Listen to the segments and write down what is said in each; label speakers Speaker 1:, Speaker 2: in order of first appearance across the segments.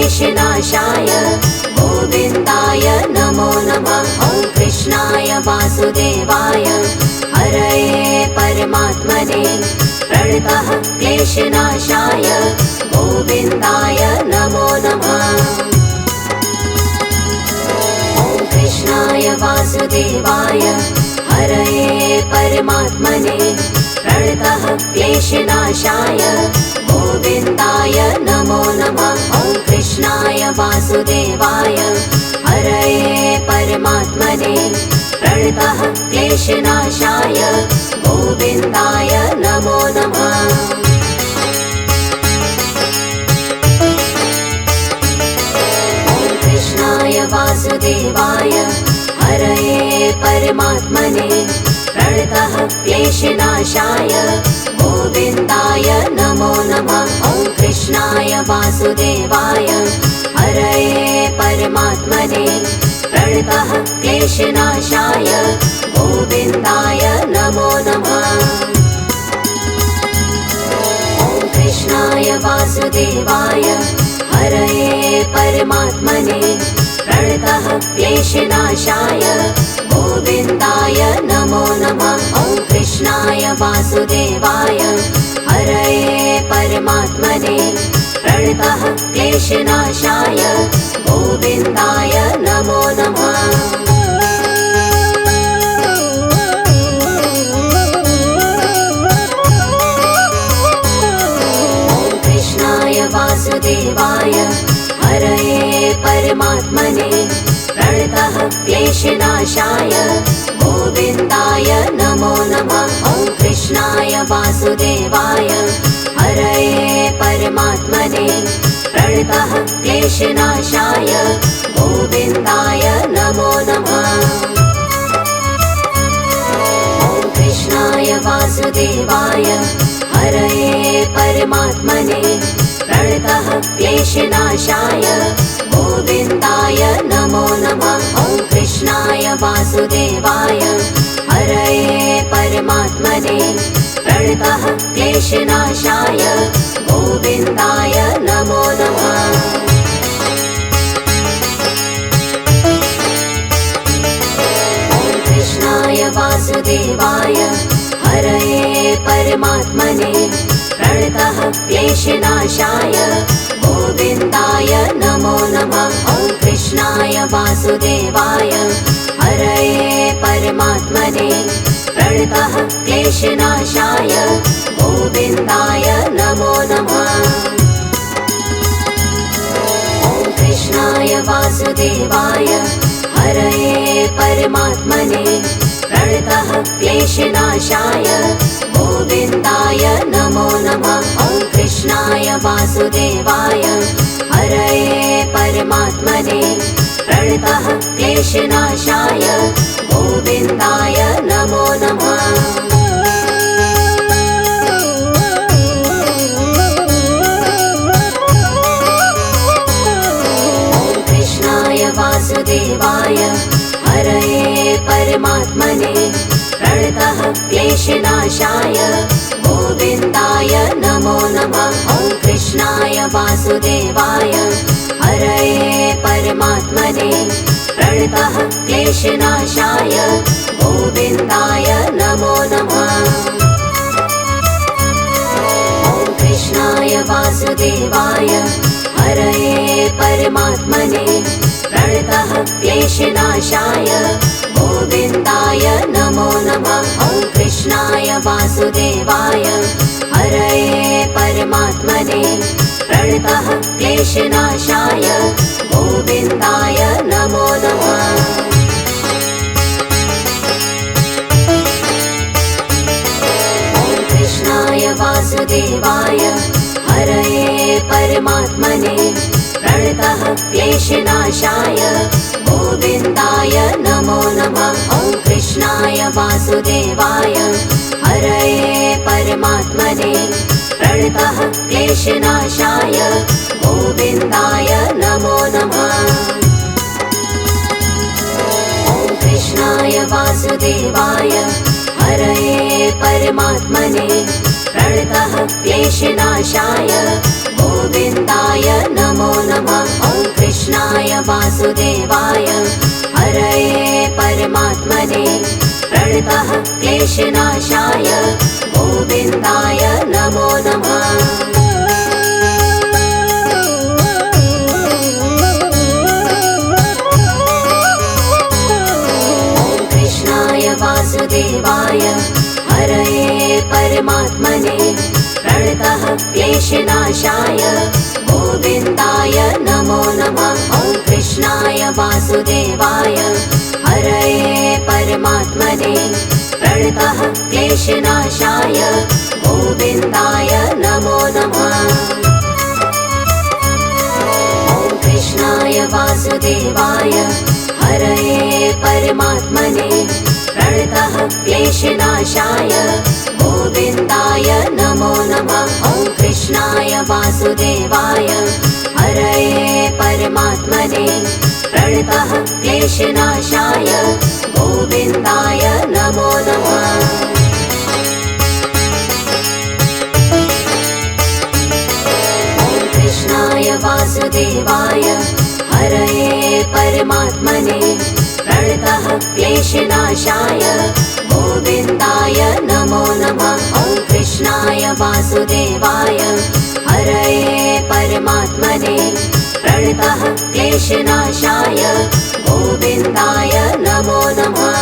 Speaker 1: क्लेशनाशाय गोविन्दाय नमो नमः। ॐ कृष्णाय वासुदेवाय हरये परमात्मने प्रणतः क्लेशनाशाय गोविन्दाय नमो नमः। ॐ कृष्णाय वासुदेवाय हरये परमात्मने प्रणतः क्लेशनाशाय गोविन्दाय नमो नमः। ॐ कृष्णाय वासुदेवाय हरये परमात्मने प्रणतः क्लेशनाशाय गोविन्दाय नमो नमः। ॐ कृष्णाय वासुदेवाय हरये परमात्मने प्रणतः क्लेशनाशाय गोविन्दाय नमो नमः। ॐ कृष्णाय वासुदेवाय हरये परमात्मने प्रणतः क्लेशनाशाय गोविन्दाय नमो नमः। ॐ कृष्णाय वासुदेवाय हरये परमात्मने प्रणतः क्लेशनाशाय गोविन्दाय नमो नमः। ॐ कृष्णाय वासुदेवाय हरये परमात्मने प्रणतः क्लेशनाशाय गोविन्दाय नमो नमः। ॐ कृष्णाय वासुदेवाय हरये परमात्मने प्रणतः क्लेशनाशाय गोविन्दाय नमो नमः। ॐ कृष्णाय वासुदेवाय हरये परमात्मने प्रणतः क्लेशनाशाय गोविन्दाय नमो नमः। ॐ कृष्णाय वासुदेवाय हरये परमात्मने प्रणतः क्लेशनाशाय गोविन्दाय नमो नमः। ॐ कृष्णाय वासुदेवाय हरये परमात्मने प्रणतः क्लेशनाशाय गोविन्दाय नमो नमः। ॐ कृष्णाय वासुदेवाय हरये परमात्मने प्रणतः क्लेशनाशाय गोविन्दाय नमो नमः। ॐ कृष्णाय वासुदेवाय हरये परमात्मने प्रणतः क्लेशनाशाय गोविन्दाय नमो नमः। ॐ कृष्णाय वासुदेवाय हरये परमात्मने प्रणतः क्लेशनाशाय गोविन्दाय नमो नमः। ॐ कृष्णाय वासुदेवाय हरये परमात्मने प्रणतः क्लेशनाशाय गोविन्दाय नमो नमः। ॐ कृष्णाय वासुदेवाय हरये परमात्मने प्रणतः क्लेशनाशाय गोविन्दाय नमो नमः। ॐ कृष्णाय वासुदेवाय हरये परमात्मने प्रणतः क्लेशनाशाय गोविन्दाय नमो नमः। ॐ कृष्णाय वासुदेवाय हरये परमात्मने प्रणतः क्लेशनाशाय गोविन्दाय नमो नमः। ॐ कृष्णाय वासुदेवाय हरये परमात्मने प्रणतः क्लेशनाशाय गोविन्दाय नमो नमः। ॐ कृष्णाय वासुदेवाय हरये परमात्मने प्रणतः क्लेशनाशाय गोविन्दाय नमो नमः। ॐ कृष्णाय वासुदेवाय हरये परमात्मने प्रणतः क्लेशनाशाय गोविन्दाय नमो नमः। ॐ कृष्णाय वासुदेवाय हरये परमात्मने प्रणतः क्लेशनाशाय गोविन्दाय नमो नमः। वासुदेवाय हरये परमात्मने प्रणतः क्लेशनाशाय गोविन्दाय नमो नमः। वासुदेवाय हरये परमात्मने प्रणतः क्लेशनाशाय गोविन्दाय नमो नमः। ॐ कृष्णाय वासुदेवाय हरये परमात्मने प्रणतः क्लेशनाशाय गोविन्दाय नमो नमः। ॐ कृष्णाय वासुदेवाय हरये परमात्मने प्रणतः क्लेशनाशाय गोविन्दाय नमो नमः। ॐ कृष्णाय वासुदेवाय हरये परमात्मने प्रणतः क्लेशनाशाय गोविन्दाय नमो नमः। ॐ कृष्णाय वासुदेवाय हरये परमात्मने प्रणतः क्लेशनाशाय गोविन्दाय नमो नमः। ॐ कृष्णाय वासुदेवाय हरये परमात्मने प्रणतः क्लेशनाशाय गोविन्दाय नमो नमः।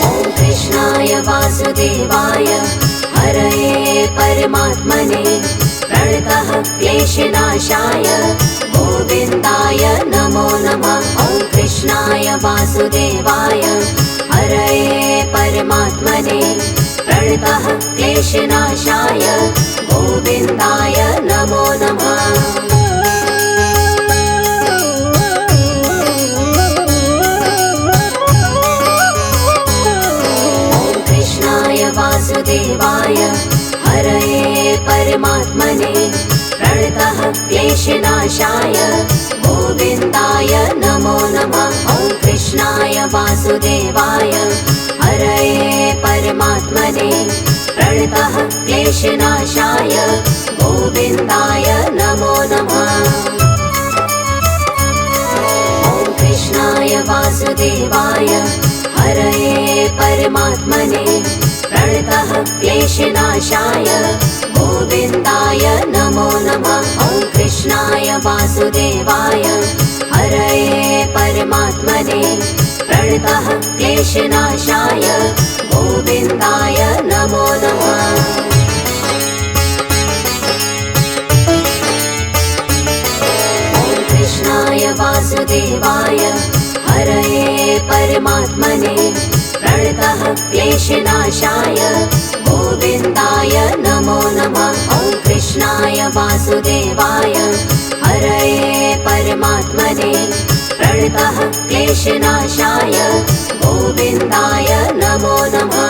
Speaker 1: ॐ कृष्णाय वासुदेवाय हरये परमात्मने प्रणतः क्लेशनाशाय गोविन्दाय नमो नमः। ॐ कृष्णाय वासुदेवाय हरये परमात्मने प्रणतः क्लेशनाशाय गोविन्दाय नमो नमः। ॐ कृष्णाय वासुदेवाय हरये परमात्मने प्रणतः क्लेशनाशाय गोविन्दाय नमो नमः। ॐ कृष्णाय वासुदेवाय हरये परमात्मने प्रणतः क्लेशनाशाय गोविन्दाय नमो नमः। ॐ कृष्णाय वासुदेवाय हरये परमात्मने प्रणतः क्लेशनाशाय गोविन्दाय नमो नमः। ॐ कृष्णाय वासुदेवाय हरये परमात्मने प्रणतः क्लेशनाशाय गोविन्दाय नमो नमः। ॐ कृष्णाय वासुदेवाय हरये परमात्मने प्रणतः क्लेशनाशाय गोविन्दाय नमो नमः। ॐ कृष्णाय वासुदेवाय हरये परमात्मने प्रणतः क्लेशनाशाय गोविन्दाय नमो नमः।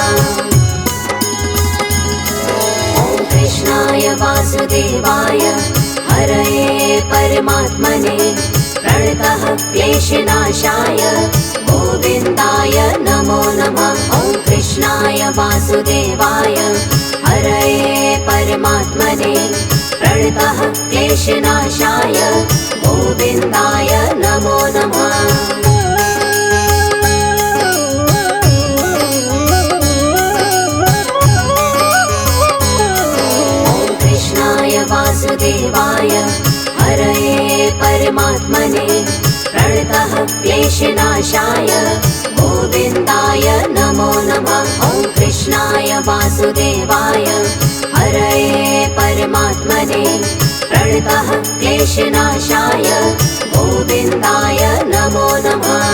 Speaker 1: ॐ कृष्णाय वासुदेवाय हरये परमात्मने प्रणतः क्लेशनाशाय गोविन्दाय नमो नमः। ॐ कृष्णाय वासुदेवाय हरये परमात्मने प्रणतः क्लेशनाशाय गोविन्दाय नमो नमः। ॐ कृष्णाय वासुदेवाय हरये परमात्मने प्रणतः क्लेशनाशाय गोविन्दाय नमो नमः। ॐ कृष्णाय वासुदेवाय हरये परमात्मने प्रणतः क्लेशनाशाय गोविन्दाय नमो नमः।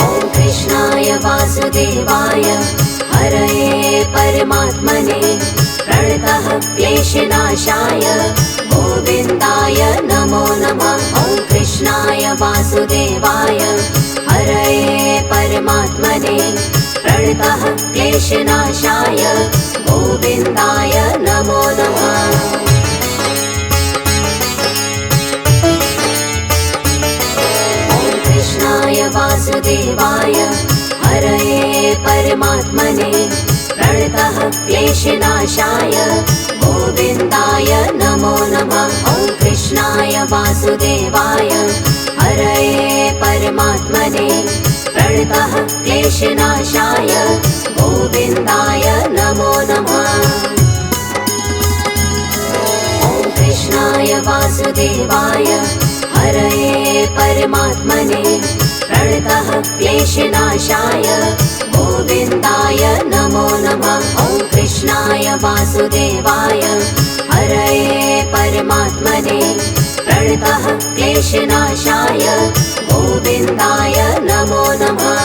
Speaker 1: ॐ कृष्णाय वासुदेवाय हरये परमात्मने प्रणतः क्लेशनाशाय गोविन्दाय नमो नमः। ॐ कृष्णाय वासुदेवाय हरये परमात्मने प्रणतः क्लेशनाशाय गोविन्दाय नमो नमः। ॐ कृष्णाय वासुदेवाय हरये परमात्मने प्रणतः क्लेशनाशाय गोविन्दाय नमो नमः। ॐ वासुदेवाय हरये परमात्मने प्रणतः क्लेशनाशाय गोविन्दाय नमो नमः। ॐ कृष्णाय वासुदेवाय हरये परमात्मने प्रणतः क्लेशनाशाय गोविन्दाय नमो नमः। ॐ कृष्णाय वासुदेवाय हरये परमात्मने प्रणतः क्लेशनाशाय गोविन्दाय नमो नमः।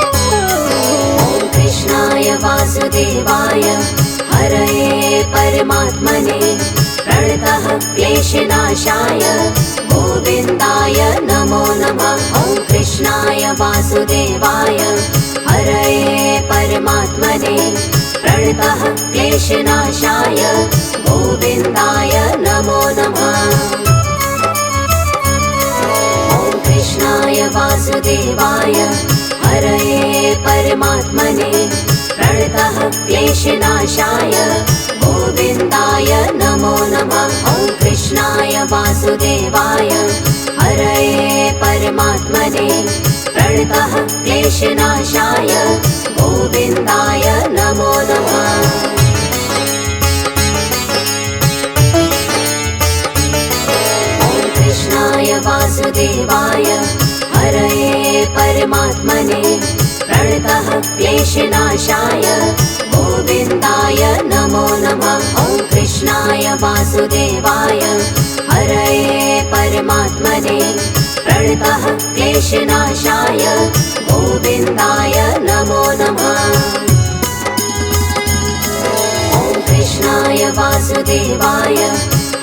Speaker 1: ॐ कृष्णाय वासुदेवाय हरये परमात्मने प्रणतः क्लेशनाशाय गोविन्दाय नमो नमः। ॐ कृष्णाय वासुदेवाय हरये परमात्मने प्रणतः क्लेशनाशाय गोविन्दाय नमो नमः। ॐ कृष्णाय वासुदेवाय हरये परमात्मने प्रणतः क्लेशनाशाय गोविन्दाय नमो नमः। ॐ कृष्णाय वासुदेवाय हरये परमात्मने प्रणतः क्लेशनाशाय गोविन्दाय नमो नमः। ॐ कृष्णाय वासुदेवाय हरये परमात्मने प्रणतः क्लेशनाशाय गोविन्दाय नमो नमः। ॐ कृष्णाय वासुदेवाय हरये परमात्मने प्रणतः क्लेशनाशाय गोविन्दाय नमो नमः। ॐ कृष्णाय वासुदेवाय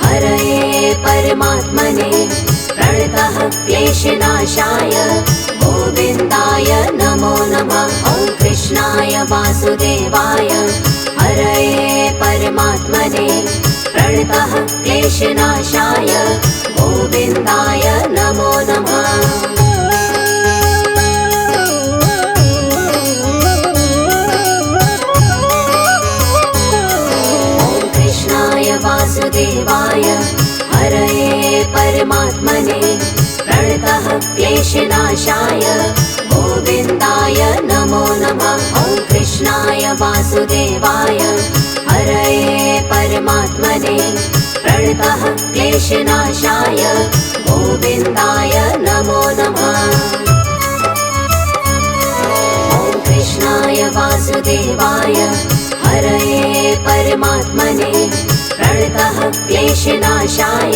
Speaker 1: हरये परमात्मने प्रणतः क्लेशनाशाय गोविन्दाय नमो नमः। ॐ कृष्णाय वासुदेवाय हरये परमात्मने प्रणतः क्लेशनाशाय गोविन्दाय नमो नमः। ॐ कृष्णाय वासुदेवाय हरये परमात्मने प्रणतः क्लेशनाशाय गोविन्दाय नमो नमः। ॐ कृष्णाय वासुदेवाय हरये परमात्मने प्रणतः क्लेशनाशाय गोविन्दाय नमो नमः। ॐ कृष्णाय वासुदेवाय हरये परमात्मने प्रणतः क्लेशनाशाय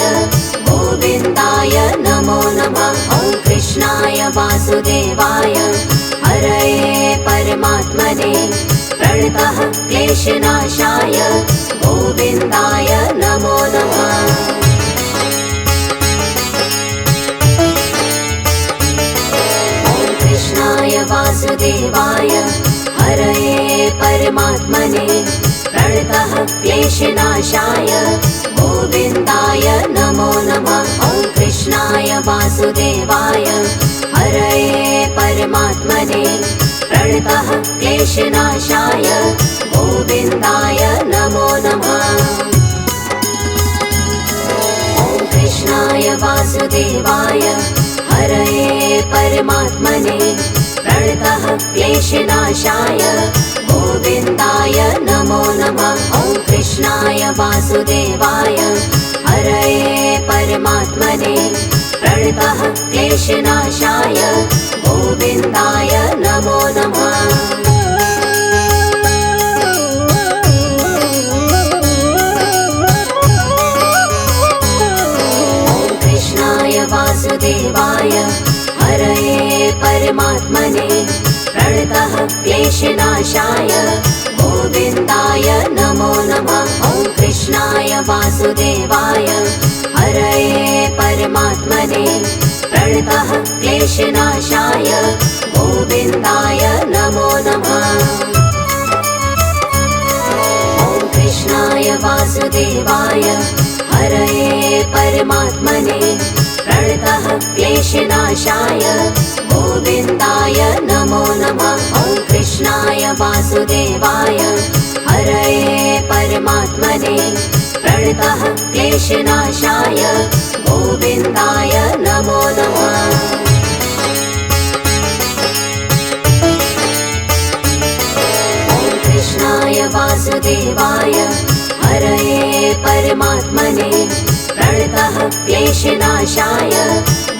Speaker 1: गोविन्दाय नमो नमः। ॐ कृष्णाय वासुदेवाय हरये परमात्मने प्रणतः क्लेशनाशाय गोविन्दाय नमो नमः। ॐ कृष्णाय वासुदेवाय हरये परमात्मने प्रणतः क्लेशनाशाय गोविन्दाय नमो नमः। ॐ कृष्णाय वासुदेवाय हरये परमात्मने प्रणतः क्लेशनाशाय गोविन्दाय नमो नमः। ॐ कृष्णाय वासुदेवाय हरये परमात्मने प्रणतः क्लेशनाशाय गोविन्दाय नमो नमः। ॐ कृष्णाय वासुदेवाय हरये परमात्मने प्रणतः क्लेशनाशाय गोविन्दाय नमो नमः। ॐ कृष्णाय वासुदेवाय हरये परमात्मने प्रणतः क्लेशनाशाय गोविन्दाय नमो नमः। ॐ कृष्णाय वासुदेवाय हरये परमात्मने प्रणतः क्लेशनाशाय गोविन्दाय नमो नमः। ॐ कृष्णाय वासुदेवाय हरये परमात्मने प्रणतः क्लेशनाशाय गोविन्दाय नमो नमः। ॐ कृष्णाय वासुदेवाय हरये परमात्मने प्रणतः क्लेशनाशाय गोविन्दाय नमो नमः। कृष्णाय वासुदेवाय हरये परमात्मने प्रणतः क्लेशनाशाय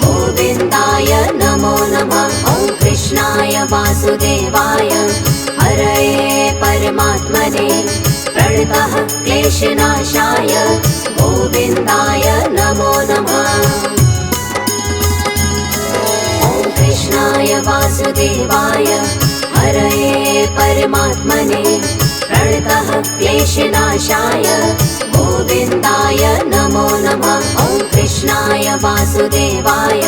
Speaker 1: गोविन्दाय नमो नमः। ॐ कृष्णाय वासुदेवाय हरये परमात्मने प्रणतः क्लेशनाशाय गोविन्दाय नमो नमः। ॐ कृष्णाय वासुदेवाय हरये परमात्मने प्रणतः क्लेशनाशाय गोविन्दाय नमो नमः। ॐ कृष्णाय वासुदेवाय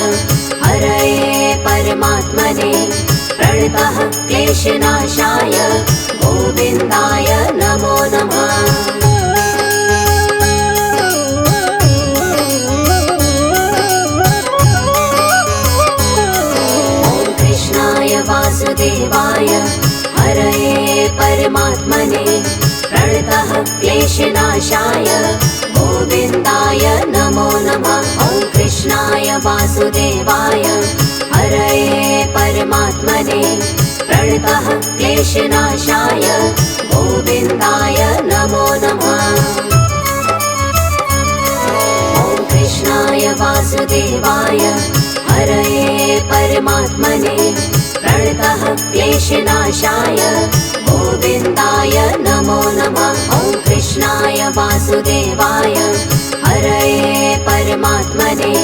Speaker 1: हरये परमात्मने प्रणतः क्लेशनाशाय गोविन्दाय नमो नमः। वासुदेवाय हरये परमात्मने प्रणतः क्लेशनाशाय गोविन्दाय नमो नमः। ॐ कृष्णाय वासुदेवाय हरये परमात्मने प्रणतः क्लेशनाशाय गोविन्दाय नमो नमः। ॐ कृष्णाय वासुदेवाय हरये परमात्मने प्रणतः क्लेशनाशाय गोविन्दाय नमो नमः। ॐ कृष्णाय वासुदेवाय हरये परमात्मने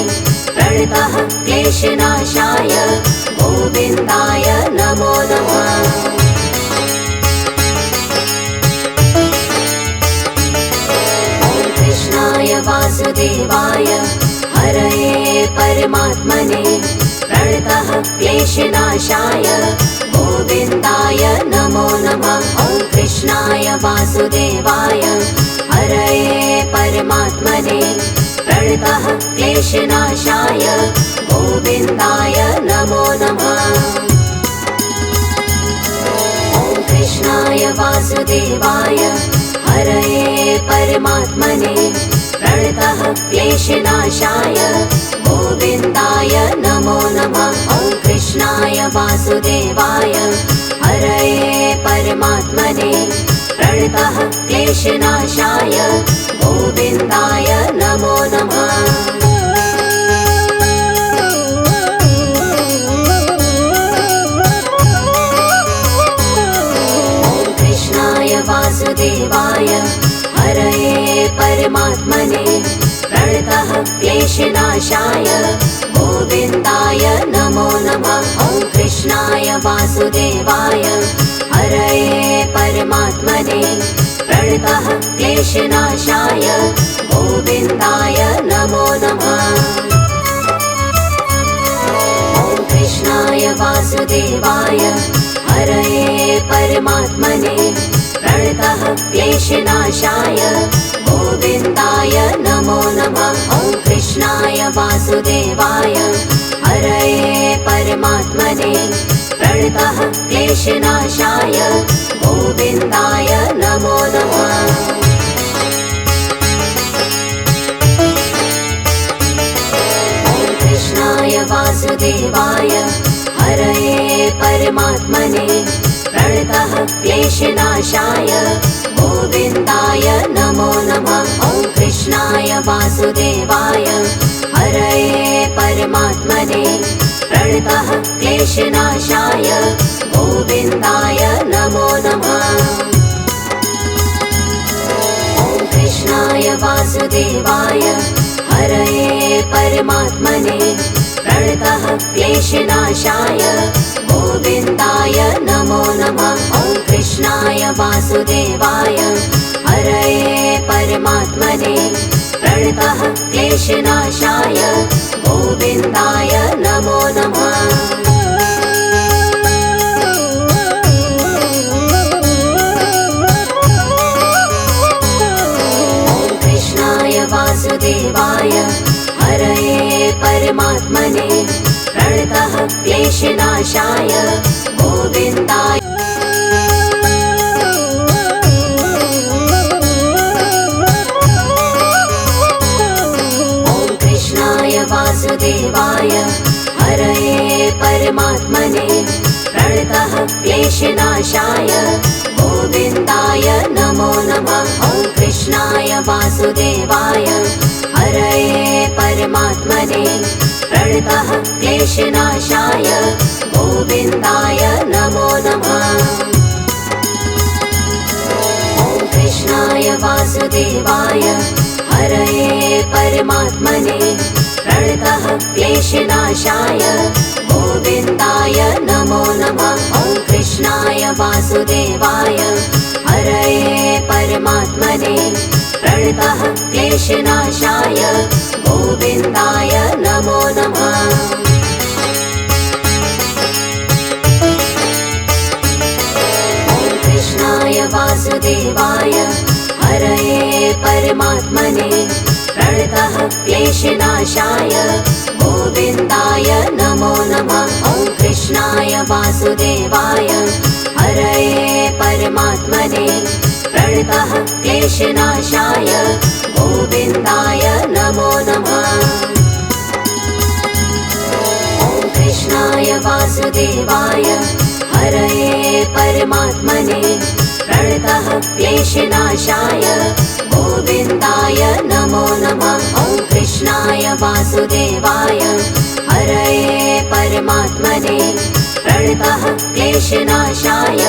Speaker 1: प्रणतः क्लेशनाशाय गोविन्दाय नमो नमः। ॐ कृष्णाय वासुदेवाय हरये परमात्मने प्रणतः क्लेशनाशाय गोविन्दाय नमो नमः। ॐ कृष्णाय वासुदेवाय हरये परमात्मने प्रणतः क्लेशनाशाय गोविन्दाय नमो नमः। ॐ कृष्णाय वासुदेवाय हरये परमात्मने प्रणतः क्लेशनाशाय गोविन्दाय नमो नमः। ॐ कृष्णाय वासुदेवाय हरये परमात्मने प्रणतः क्लेशनाशाय गोविन्दाय नमो नमः। ॐ कृष्णाय वासुदेवाय हरये परमात्मने प्रणतः क्लेशनाशाय गोविन्दाय नमो नमः। ॐ कृष्णाय वासुदेवाय हरये परमात्मने प्रणतः क्लेशनाशाय गोविन्दाय नमो नमः। ॐ कृष्णाय वासुदेवाय हरये परमात्मने प्रणतः क्लेशनाशाय गोविन्दाय नमो नमः। ॐ कृष्णाय वासुदेवाय हरये परमात्मने प्रणतः क्लेशनाशाय गोविन्दाय नमो नमः। ॐ कृष्णाय वासुदेवाय हरये परमात्मने प्रणतः क्लेशनाशाय गोविन्दाय नमो नमः। ॐ कृष्णाय वासुदेवाय हरये परमात्मने प्रणतः क्लेशनाशाय गोविन्दाय नमो नमः। ॐ कृष्णाय वासुदेवाय हरये परमात्मने प्रणतः क्लेशनाशाय गोविन्दाय नमो नमः। ॐ कृष्णाय वासुदेवाय हरये परमात्मने प्रणतः क्लेशनाशाय गोविन्दाय नमो नमः। ॐ कृष्णाय वासुदेवाय हरये परमात्मने प्रणतः क्लेशनाशाय गोविन्दाय। क्लेशनाशाय गोविन्दाय नमो नमः। ॐ कृष्णाय वासुदेवाय हरये परमात्मने प्रणतः क्लेशनाशाय गोविन्दाय नमो नमः। ॐ कृष्णाय वासुदेवाय हरये परमात्मने प्रणतः क्लेशनाशाय गोविन्दाय नमो नमः। ॐ कृष्णाय वासुदेवाय हरये परमात्मने प्रणतः क्लेशनाशाय गोविन्दाय नमो नमः। ॐ कृष्णाय वासुदेवाय हरये परमात्मने प्रणतः क्लेशनाशाय गोविन्दाय नमो नमः। ॐ कृष्णाय वासुदेवाय हरये परमात्मने प्रणतः क्लेशनाशाय गोविन्दाय नमो नमः। ॐ कृष्णाय वासुदेवाय हरये परमात्मने प्रणतः क्लेशनाशाय गोविन्दाय नमो नमः। ॐ कृष्णाय वासुदेवाय हरये परमात्मने प्रणतः क्लेशनाशाय